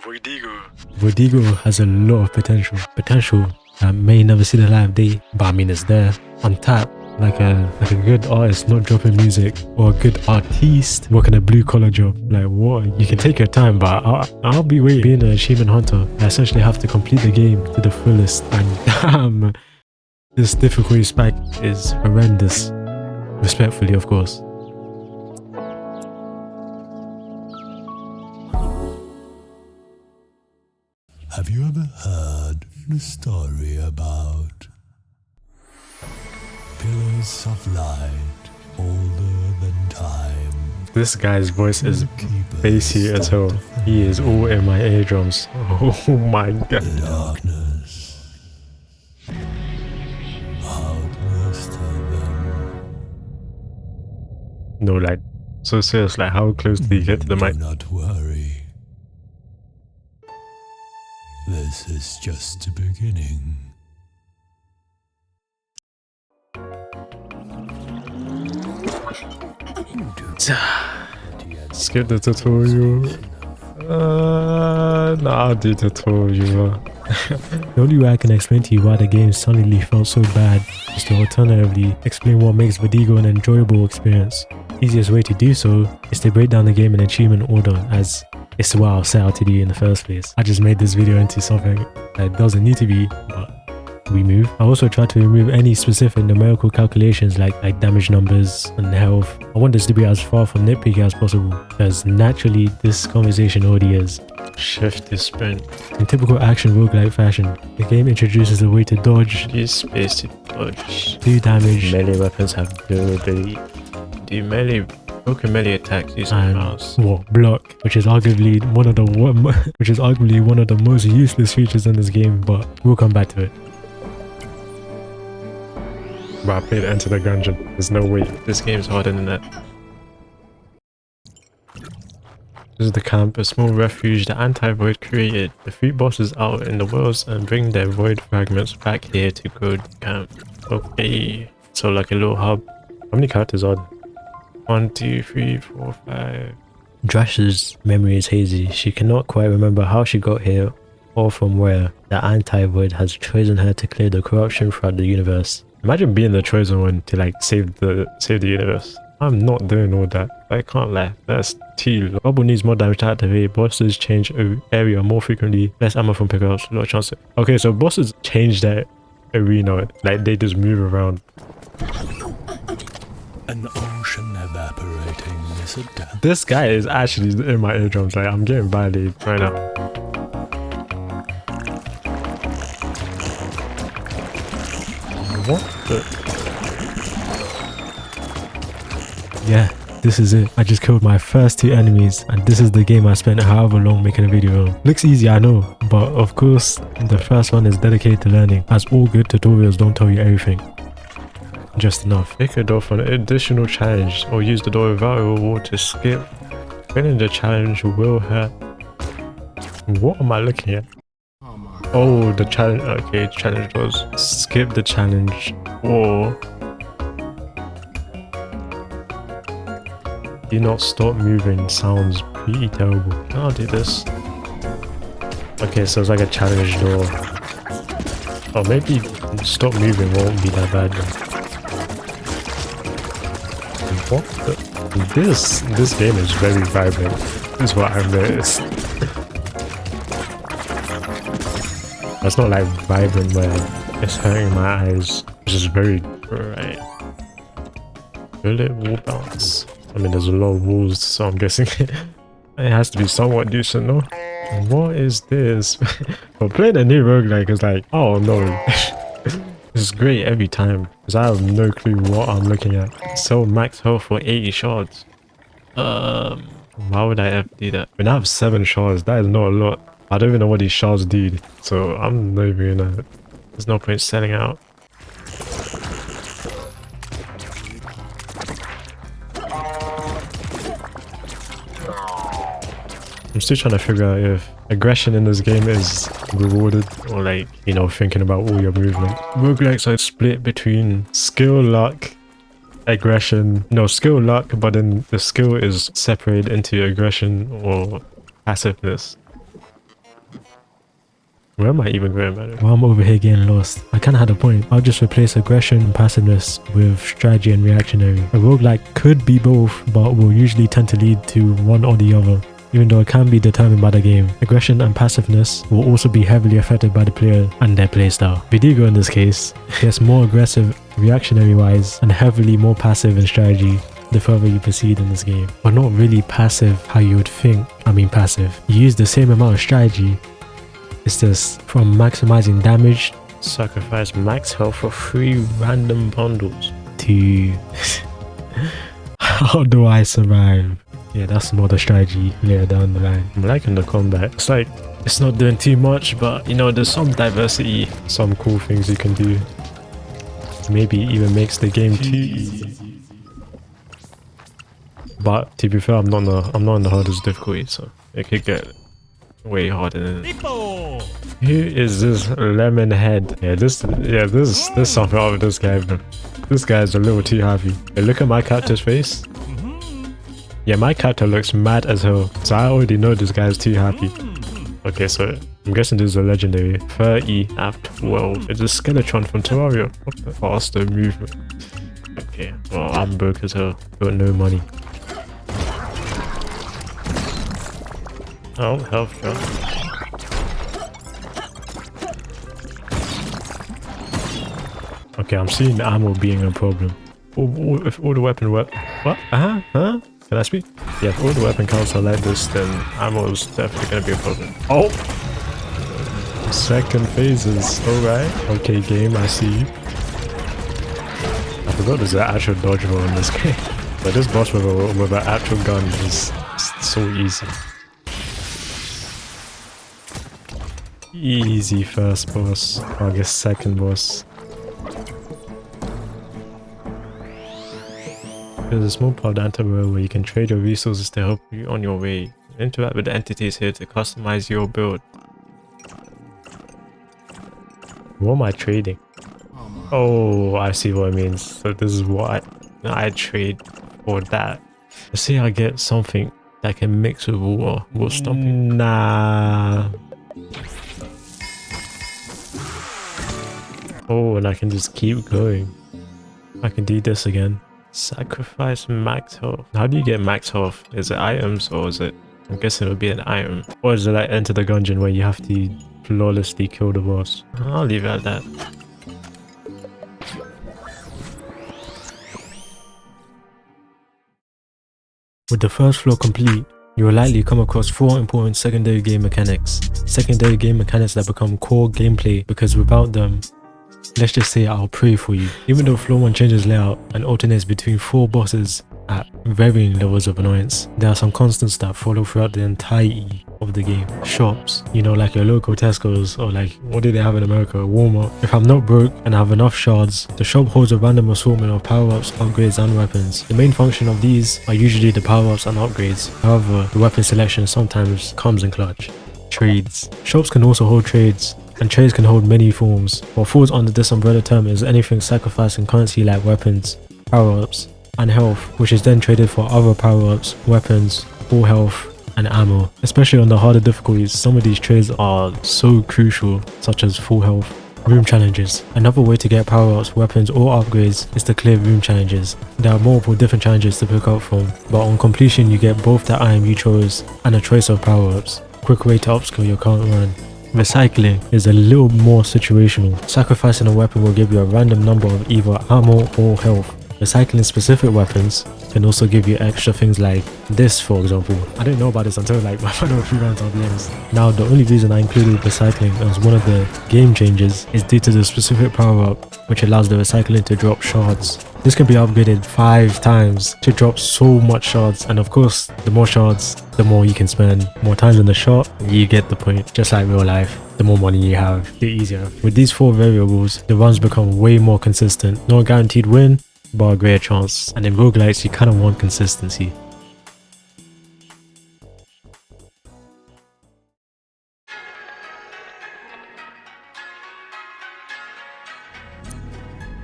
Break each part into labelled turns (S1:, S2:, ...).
S1: Voidigo has a lot of potential that may never see the light of day, but I mean it's there, on tap, like a good artist not dropping music, or a good artiste working a blue collar job. Like what? You can take your time, but I'll be waiting. Being an achievement hunter, I essentially have to complete the game to the fullest, and damn, this difficulty spike is horrendous. Respectfully, of course.
S2: Have you ever heard the story about pillars of light older than time?
S1: This guy's voice is bassy as hell. He is all in my eardrums. Oh my god.
S2: The darkness outburst of them.
S1: No, like, so serious, like how close do you get to the mic?
S2: Do not worry. This is just the beginning.
S1: Skip the tutorial. Nah, I'll do tutorial. The only way I can explain to you why the game suddenly felt so bad is to alternatively explain what makes Voidigo an enjoyable experience. The easiest way to do so is to break down the game in achievement order, as it's what I set out to do in the first place. I just made this video into something that doesn't need to be, but we move. I also try to remove any specific numerical calculations like damage numbers and health. I want this to be as far from nitpicky as possible, because naturally this conversation already is. Shift is sprint. In typical action roguelike fashion, the game introduces a way to dodge. Use space to dodge. Do damage. Melee weapons have durability. Do broken melee attacks using the mouse. What? Block, which is arguably one of the most useless features in this game, but we'll come back to it. But I played Enter the Gungeon. There's no way. This game's harder than that. This is the camp, a small refuge the anti-void created. Defeat bosses out in the worlds and bring their void fragments back here to go to camp. Okay, so like a little hub. How many characters are there? 1, 2, 3, 4, 5. Drash's memory is hazy. She cannot quite remember how she got here or from where. The anti-void has chosen her to clear the corruption throughout the universe. Imagine being the chosen one to like save the universe. I'm not doing all that. I can't lie. That's too low. Bubble needs more damage to activate. Bosses change area more frequently. Less ammo from pickups. Low chance. Okay, so bosses change their arena. Like they just move around.
S2: An ocean evaporating is a death.
S1: This guy is actually in my eardrums. Like I'm getting violated right now. What the? Yeah, this is it. I just killed my first 2 enemies, and this is the game I spent however long making a video on. Looks easy, I know, but of course the first one is dedicated to learning, as all good tutorials don't tell you everything. Just enough. Pick a door for an additional challenge, or use the door without a reward to skip. Failing the challenge will hurt. What am I looking at? Oh, the challenge. Okay, challenge was skip the challenge, or do not stop moving. Sounds pretty terrible. I'll do this. Okay, so it's like a challenge door. Oh, maybe stop moving won't be that bad then. What the? This game is very vibrant. This is what I've noticed. It's not like vibrant where it's hurting my eyes. It's just very bright. Will it wall bounce? I mean, there's a lot of walls, so I'm guessing it has to be somewhat decent, no? What is this? But playing a new roguelike is like, oh no. It's great every time, because I have no clue what I'm looking at. So max health for 80 shards. Why would I ever do that? When I have 7 shards, that is not a lot. I don't even know what these shards do, so I'm not even gonna... There's no point selling out. I'm still trying to figure out if aggression in this game is rewarded, or like, you know, thinking about all your movement. Roguelikes are split between skill, luck, aggression. No, skill, luck, but then the skill is separated into aggression or passiveness. Where am I even going, man? While I'm over here getting lost, I kinda had a point. I'll just replace aggression and passiveness with strategy and reactionary. A roguelike could be both, but will usually tend to lead to one or the other, even though it can be determined by the game. Aggression and passiveness will also be heavily affected by the player and their playstyle. Voidigo in this case gets more aggressive reactionary wise and heavily more passive in strategy the further you proceed in this game, but not really passive how you would think. I mean passive. You use the same amount of strategy. It's just from maximizing damage, sacrifice max health for 3 random bundles, to how do I survive? Yeah, that's another strategy later down the line. I'm liking the combat. It's like, it's not doing too much, but you know, there's some diversity, some cool things you can do. Maybe even makes the game too easy. But to be fair, I'm not on the hardest difficulty, so it could get way harder than it. Who is this lemon head? There's something up with this guy, bro. This guy's a little too happy. Hey, look at my character's face. Yeah, my character looks mad as hell, so I already know this guy's too happy. Okay, so I'm guessing this is a legendary. R.E.P.O. It's a skeleton from Terraria. What the faster movement? Okay, well, I'm broke as hell. Got no money. Oh, health drop. Okay, I'm seeing the ammo being a problem. If all the weapon what? Huh? Can I speak? Yeah, if all the weapon counts are like this, then ammo is definitely gonna be a problem. Oh! Second phases. Alright. Okay, game, I see you. I forgot there's an actual dodge roll in this game. But this boss with an actual gun is so easy. Easy first boss, or I guess second boss. There's a small part of the anti-world where you can trade your resources to help you on your way. Interact with the entities here to customize your build. What am I trading? Oh, I see what it means. So this is what I trade for that. Let's see, I get something that can mix with water. What's stopping? Nah. Oh, and I can just keep going. I can do this again. Sacrifice max health. How do you get max health? Is it items or is it... I'm guessing it would be an item. Or is it like enter the dungeon where you have to flawlessly kill the boss? I'll leave it at that. With the first floor complete, you will likely come across 4 important secondary game mechanics. Secondary game mechanics that become core gameplay because without them, let's just say I'll pray for you. Even though floor 1 changes layout and alternates between 4 bosses at varying levels of annoyance, there are some constants that follow throughout the entirety of the game. Shops, you know, like your local Tesco's, or like, what do they have in America? Walmart. If I'm not broke and I have enough shards, the shop holds a random assortment of power-ups, upgrades and weapons. The main function of these are usually the power-ups and upgrades. However, the weapon selection sometimes comes in clutch. Trades. Shops can also hold trades, and trades can hold many forms. What falls under this umbrella term is anything sacrificing currency like weapons, power-ups, and health, which is then traded for other power-ups, weapons, full health, and ammo. Especially on the harder difficulties, some of these trades are so crucial, such as full health. Room challenges. Another way to get power-ups, weapons, or upgrades is to clear room challenges. There are multiple different challenges to pick up from, but on completion you get both the item you chose and a choice of power-ups. Quick way to upskill your current run. Recycling is a little more situational. Sacrificing a weapon will give you a random number of either ammo or health. Recycling specific weapons can also give you extra things like this, for example. I didn't know about this until like my final 3 rounds of the ends. Now, the only reason I included recycling as one of the game changes is due to the specific power-up, which allows the recycling to drop shards. This can be upgraded 5 times to drop so much shards, and of course, the more shards, the more you can spend. More times in the shop, you get the point. Just like real life, the more money you have, the easier. With these 4 variables, the runs become way more consistent. No guaranteed win, but a greater chance. And in roguelikes, you kind of want consistency.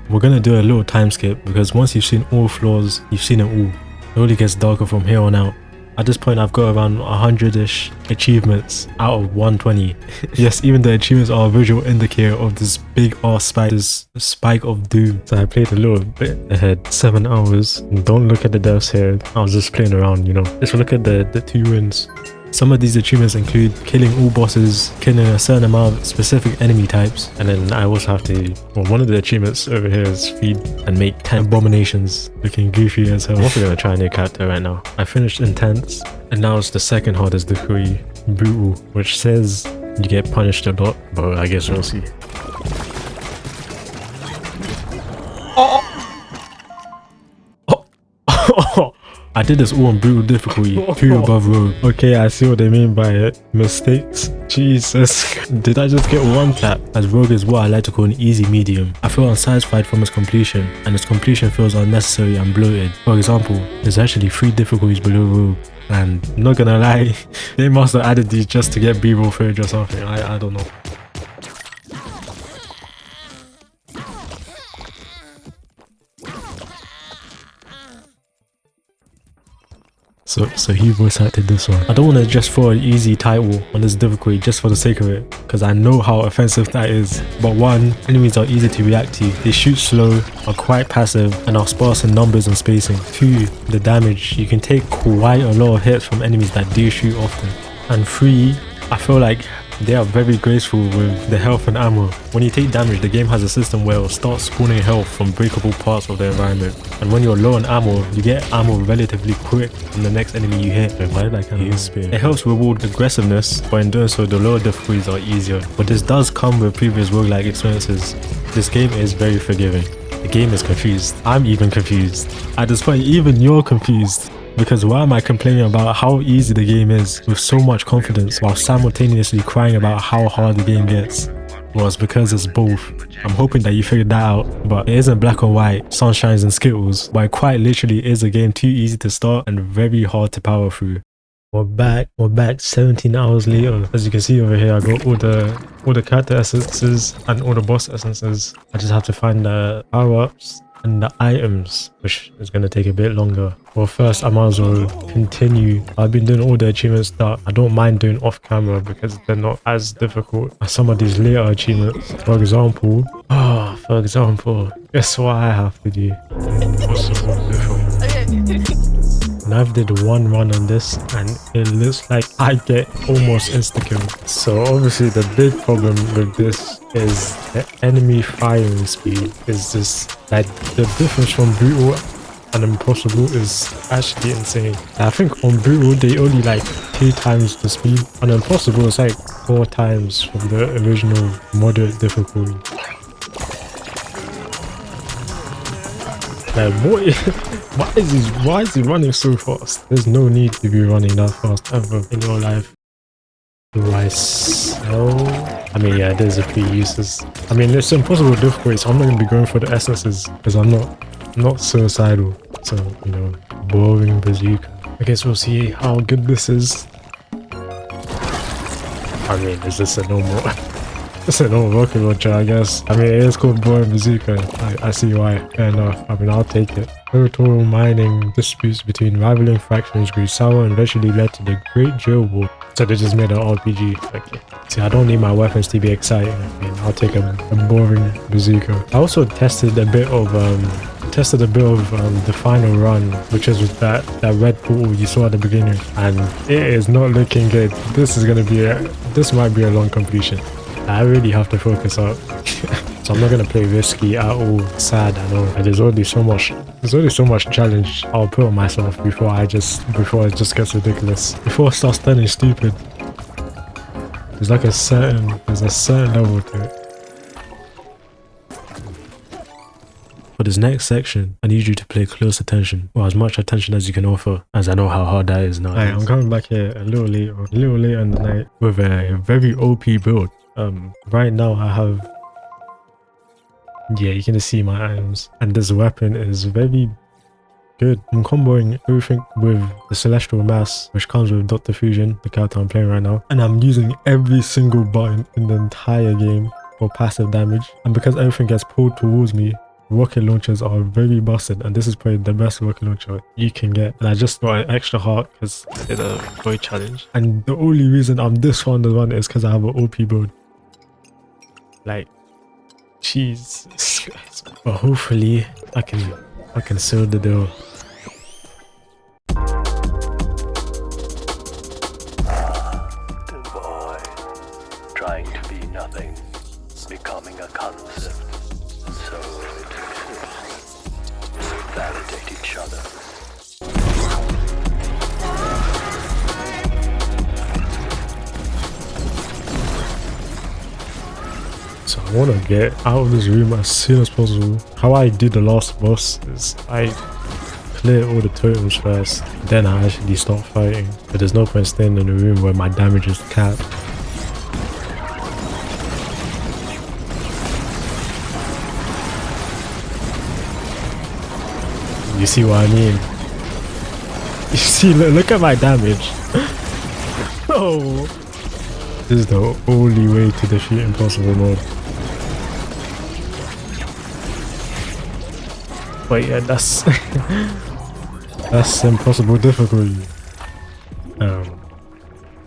S1: We're gonna do a little time skip because once you've seen all floors, you've seen it all. It only gets darker from here on out. At this point, I've got around 100-ish achievements out of 120. Yes, even the achievements are a visual indicator of this big ass spike, this spike of doom. So I played a little bit ahead, 7 hours. Don't look at the deaths here. I was just playing around, you know. Let's look at the 2 wins. Some of these achievements include killing all bosses, killing a certain amount of specific enemy types, and then I also have to, well, one of the achievements over here is feed and make 10 abominations, looking goofy as hell. I'm also gonna try a new character right now. I finished Intense, and now it's the second hardest difficulty, Brutal, which says you get punished a lot, but I guess we'll see. Oh! I did this all on brutal difficulty, 2 above Rogue. Okay, I see what they mean by it. Mistakes? Jesus. Did I just get 1 tap? As Rogue is what I like to call an easy medium. I feel unsatisfied from its completion, and its completion feels unnecessary and bloated. For example, there's actually 3 difficulties below Rogue, and I'm not gonna lie, they must have added these just to get B-roll footage or something. I don't know. So he voice acted this one. I don't want to just throw an easy title on this difficulty just for the sake of it, because I know how offensive that is. But 1, enemies are easy to react to. They shoot slow, are quite passive, and are sparse in numbers and spacing. 2, the damage. You can take quite a lot of hits from enemies that do shoot often. And 3, I feel like they are very graceful with the health and ammo. When you take damage, the game has a system where it will start spawning health from breakable parts of the environment. And when you're low on ammo, you get ammo relatively quick from the next enemy you hit. Why did I kind of spear? It helps reward aggressiveness, but in doing so, the lower difficulties are easier. But this does come with previous roguelike experiences. This game is very forgiving. The game is confused. I'm even confused. At this point, even you're confused. Because why am I complaining about how easy the game is with so much confidence while simultaneously crying about how hard the game gets? Well, it's because it's both. I'm hoping that you figured that out, but it isn't black and white, sunshines and skittles, but it quite literally is a game too easy to start and very hard to power through. We're back 17 hours later. As you can see over here, I got all the character essences and all the boss essences. I just have to find the power-ups and the items, which is going to take a bit longer. Well, first I might as well continue. I've been doing all the achievements that I don't mind doing off camera because they're not as difficult as some of these later achievements. For example, guess what I have to do? And I've did 1 run on this and it looks like I get almost insta-kill. So obviously the big problem with this is the enemy firing speed is just like the difference from brutal and impossible is actually insane. I think on brutal they only like 2 times the speed, and impossible is like 4 times from the original moderate difficulty. Like why is he running so fast? There's no need to be running that fast ever in your life. Do I sell? I mean, yeah, there's a few uses. I mean, it's impossible difficulty, so I'm not gonna be going for the essences because I'm not suicidal. So, you know, boring bazooka. I guess we'll see how good this is. I mean, is this a normal? It's a normal rocket launcher, I guess. I mean, it is called boring bazooka. I see why. Fair enough. I mean, I'll take it. Territorial mining disputes between rivaling factions grew sour and eventually led to the Great Jail War. So they just made an RPG. Okay. See, I don't need my weapons to be exciting. I mean, I'll take a boring bazooka. I also tested a bit of the final run, which is with that red portal you saw at the beginning, and it is not looking good. This might be a long completion. I really have to focus up. So I'm not gonna play risky at all. Sad, I know. There's already so much challenge I'll put on myself before it just gets ridiculous. Before it starts turning stupid. There's a certain level to it. For this next section, I need you to pay close attention, or as much attention as you can offer, as I know how hard that is now. I'm coming back here a little later in the night with a very OP build. Right now I have, yeah, you can just see my items, and this weapon is very good. I'm comboing everything with the Celestial Mass, which comes with Dr. Fusion, the character I'm playing right now, and I'm using every single button in the entire game for passive damage, and because everything gets pulled towards me, rocket launchers are very busted, and this is probably the best rocket launcher you can get. And I just got an extra heart because I did a void challenge. And the only reason I'm this far on the run is because I have an OP build. Like, Jesus Christ. But hopefully I can seal the deal.
S3: The void, trying to be nothing, becoming a concept. So it exists. We validate each other.
S1: So I want to get out of this room as soon as possible. How I do the last boss is I clear all the totems first, then I actually start fighting. But there's no point staying in a room where my damage is capped. You see what I mean? You see, look at my damage. Oh, this is the only way to defeat impossible mode. But yeah, that's that's impossible difficulty.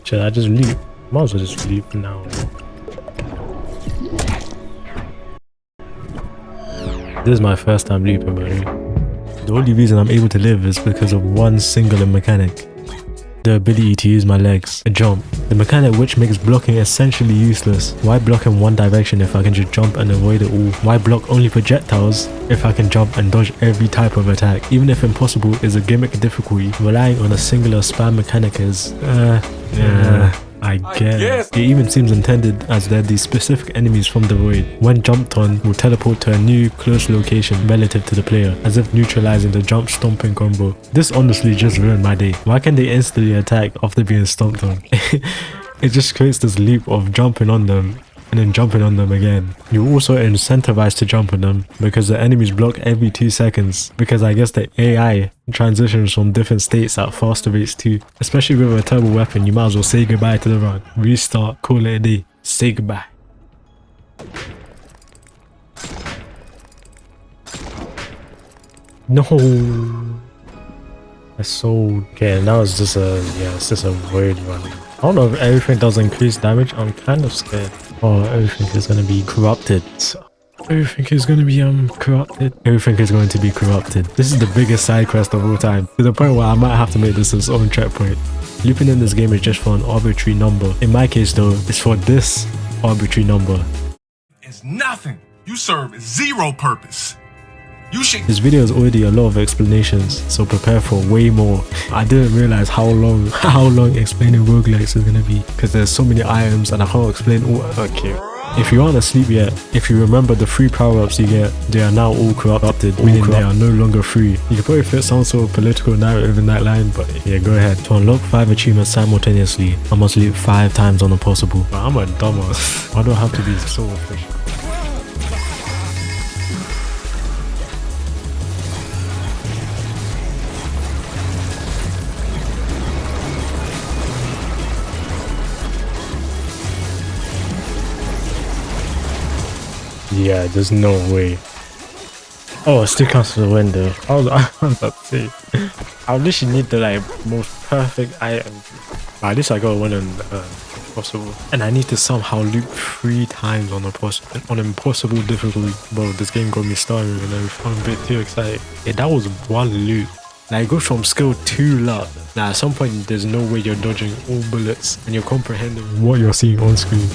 S1: Should I just leap? Might as well just leap now. This is my first time leaping, buddy. The only reason I'm able to live is because of one singular mechanic. The ability to use my legs, a jump. The mechanic which makes blocking essentially useless. Why block in one direction if I can just jump and avoid it all? Why block only projectiles if I can jump and dodge every type of attack? Even if impossible is a gimmick difficulty, relying on a singular spam mechanic is, I guess. It even seems intended as they're these specific enemies from the void. When jumped on, will teleport to a new close location relative to the player, as if neutralizing the jump stomping combo. This honestly just ruined my day. Why can they instantly attack after being stomped on? It just creates this loop of jumping on them and then jumping on them again. You're also incentivized to jump on them because the enemies block every 2 seconds, because I guess the AI transitions from different states at faster rates too. Especially with a turbo weapon, you might as well say goodbye to the run. Restart, call it a day, say goodbye. No, I sold. Okay, now it's just a void run. I don't know if everything does increase damage. I'm kind of scared. Oh, everything is gonna be corrupted. Everything is gonna be corrupted. Everything is going to be corrupted. This is the biggest side quest of all time, to the point where I might have to make this its own checkpoint. Looping in this game is just for an arbitrary number. In my case though, it's for this arbitrary number.
S4: It's nothing. You serve zero purpose. You should.
S1: This video is already a lot of explanations, so prepare for way more. I didn't realize how long explaining roguelikes is gonna be, because there's so many items and I can't explain all. Okay. If you aren't asleep yet, if you remember the free power-ups you get, they are now all corrupted, meaning they are no longer free. You could probably fit some sort of political narrative in that line, but yeah, go ahead. To unlock 5 achievements simultaneously, I must leap 5 times on impossible. But I'm a dumbass. Why do I have to be so efficient? Yeah, there's no way. Oh, it still counts to the window. I was about to say, I literally need the most perfect item. At least I got one on impossible, and I need to somehow loop 3 times on impossible difficulty. Bro, this game got me started and I'm a bit too excited. Yeah, that was one loop. It goes from skill to luck. Now, at some point, there's no way you're dodging all bullets and you're comprehending what you're seeing on screen.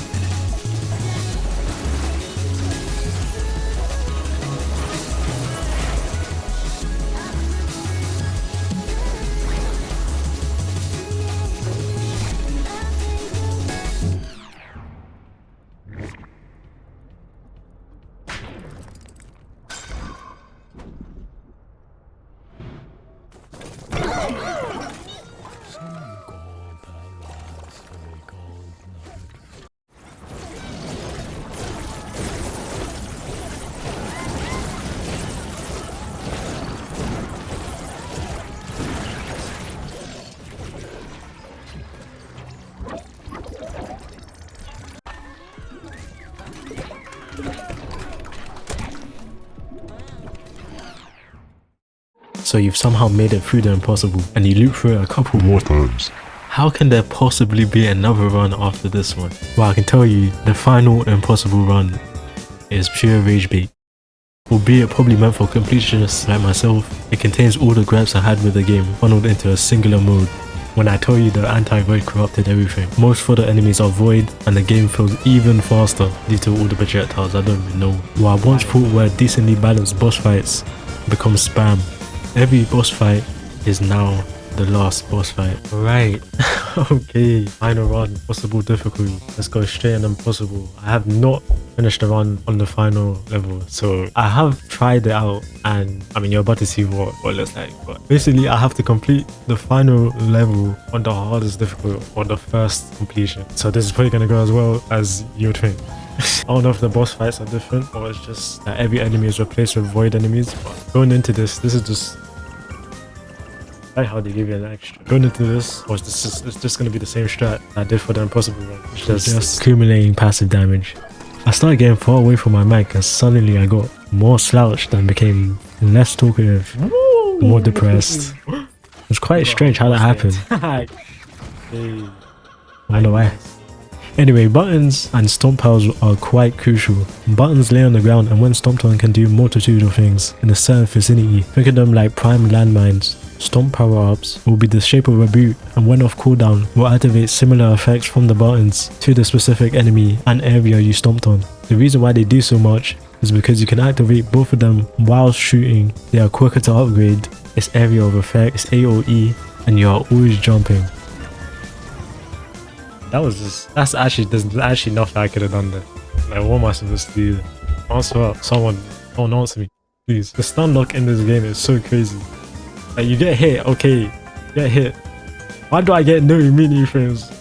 S1: So you've somehow made it through the impossible, and you loop through it a couple more times. How can there possibly be another run after this one? Well, I can tell you, the final impossible run is pure rage bait. Albeit probably meant for completionists like myself, it contains all the gripes I had with the game funneled into a singular mode. When I tell you the anti-void corrupted everything, most fodder enemies are void, and the game feels even faster due to all the projectiles I don't even know. What I once thought were decently balanced boss fights become spam. Every boss fight is now the last boss fight. Right. Okay. Final run, possible difficulty. Let's go straight and impossible. I have not finished the run on the final level, so I have tried it out, and I mean, you're about to see what it looks like. But basically, I have to complete the final level on the hardest difficulty on the first completion. So this is probably gonna go as well as you would think. I don't know if the boss fights are different, or it's just that every enemy is replaced with void enemies. But going into this is just like how they give you an extra. Going into this, or it's just gonna be the same strat I did for the impossible run. It's just accumulating passive damage. I started getting far away from my mic, and suddenly I got more slouched and became less talkative, more depressed. It was quite strange how that happened. I don't know why. Anyway, buttons and stomp powers are quite crucial. Buttons lay on the ground, and when stomped on can do multitude of things in a certain vicinity. Think of them like prime landmines. Stomp power-ups will be the shape of a boot, and when off cooldown will activate similar effects from the buttons to the specific enemy and area you stomped on. The reason why they do so much is because you can activate both of them while shooting. They are quicker to upgrade, it's area of effect, it's AoE, and you are always jumping. There's actually nothing I could have done there. Like, what am I supposed to do? Answer up, someone answer me, please. The stun lock in this game is so crazy. Like, you get hit, okay, get hit. Why do I get no immediate frames?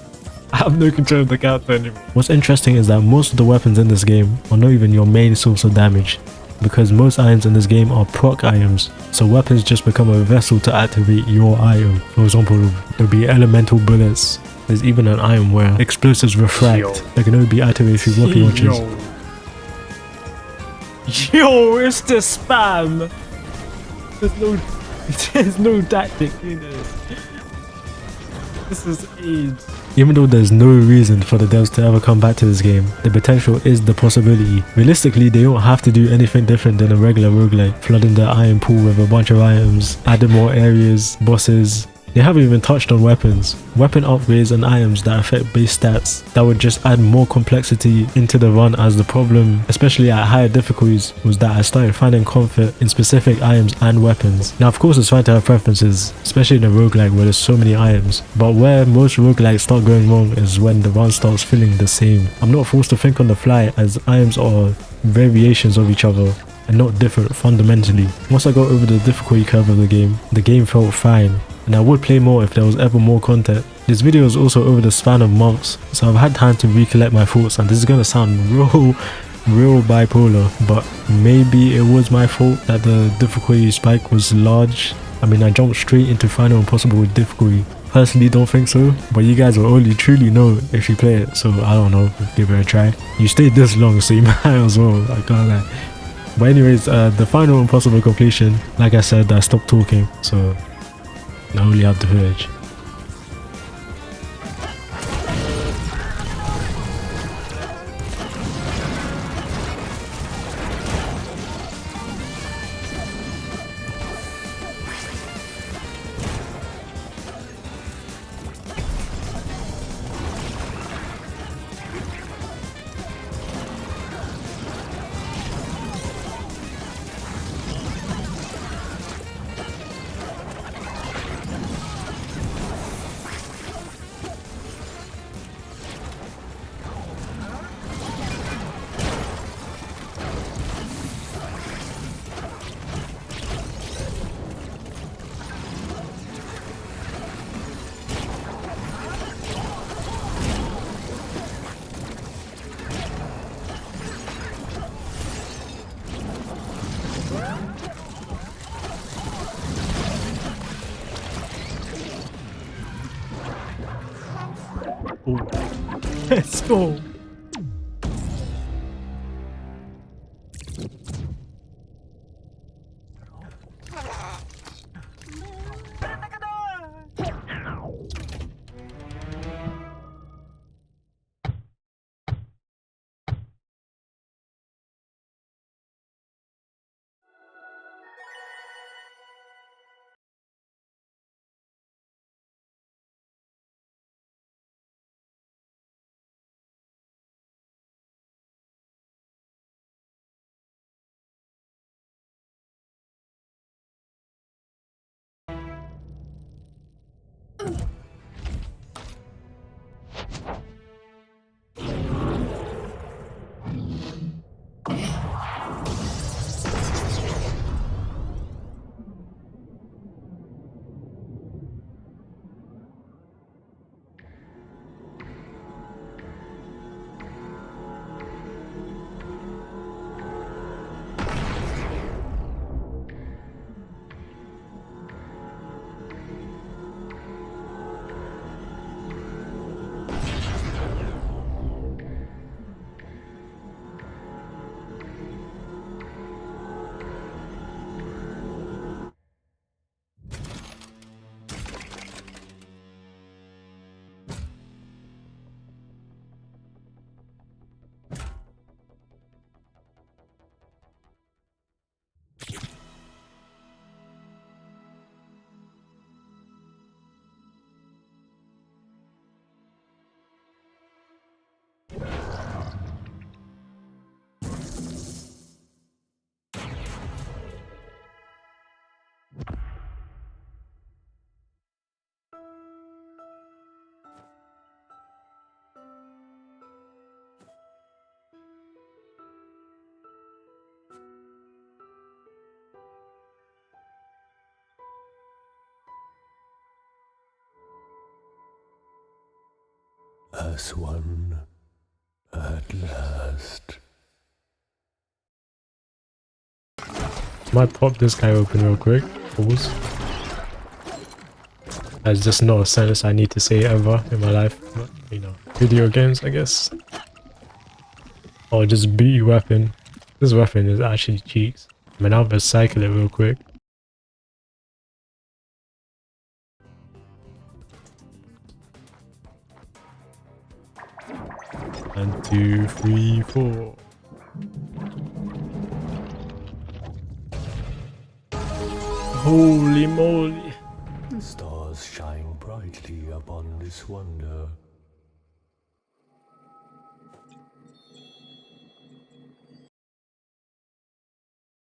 S1: I have no control of the character anymore. What's interesting is that most of the weapons in this game are not even your main source of damage, because most items in this game are proc items, so weapons just become a vessel to activate your item. For example, there'll be elemental bullets. There's even an item where explosives refract. They can only be activated through rocket launchers. Yo, it's the spam! There's no tactic in this. This is AIDS. Even though there's no reason for the devs to ever come back to this game, the potential is the possibility. Realistically, they don't have to do anything different than a regular roguelike, flooding the item pool with a bunch of items, adding more areas, bosses. They haven't even touched on weapons. Weapon upgrades and items that affect base stats that would just add more complexity into the run, as the problem, especially at higher difficulties, was that I started finding comfort in specific items and weapons. Now of course it's fine to have preferences, especially in a roguelike where there's so many items, but where most roguelikes start going wrong is when the run starts feeling the same. I'm not forced to think on the fly, as items are variations of each other and not different fundamentally. Once I got over the difficulty curve of the game felt fine, and I would play more if there was ever more content. This video is also over the span of months, so I've had time to recollect my thoughts, and this is gonna sound real bipolar, but maybe it was my fault that the difficulty spike was large. I mean, I jumped straight into final impossible with difficulty. Personally don't think so, but you guys will only truly know if you play it, so I don't know, give it a try. You stayed this long, so you might as well, I can't lie. But anyways, the final impossible completion, like I said, I stopped talking, so I only have the footage. Let's go.
S2: Tenebrous one, at last.
S1: Might pop this guy open real quick. Pause. That's just not a sentence I need to say ever in my life. But, you know, video games, I guess. Or just beat weapon. This weapon is actually cheeks. I mean, I'll recycle it real quick. And 2, 3, 4. Holy moly.
S2: The stars shine brightly upon this wonder.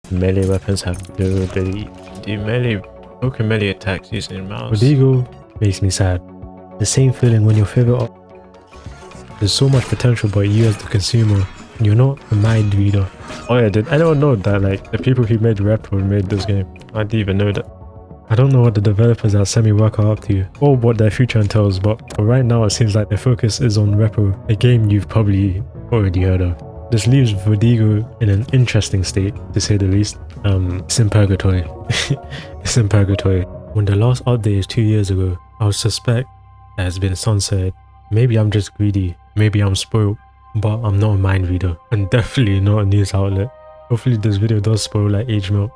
S1: Melee weapons have durability. Do broken melee attacks using mouse. Voidigo makes me sad. The same feeling when your favorite. There's so much potential, but you as the consumer, you're not a mind reader. Oh yeah, did anyone know that like the people who made R.E.P.O made this game? I didn't even know that. I don't know what the developers at semiwork are up to, or what their future entails, but for right now it seems like their focus is on R.E.P.O, a game you've probably already heard of. This leaves Voidigo in an interesting state, to say the least. It's in purgatory. It's in purgatory. When the last update is 2 years ago, I would suspect that it's been sunsetted. Maybe I'm just greedy, maybe I'm spoiled, but I'm not a mind reader, and definitely not a news outlet. Hopefully this video does spoil like age milk.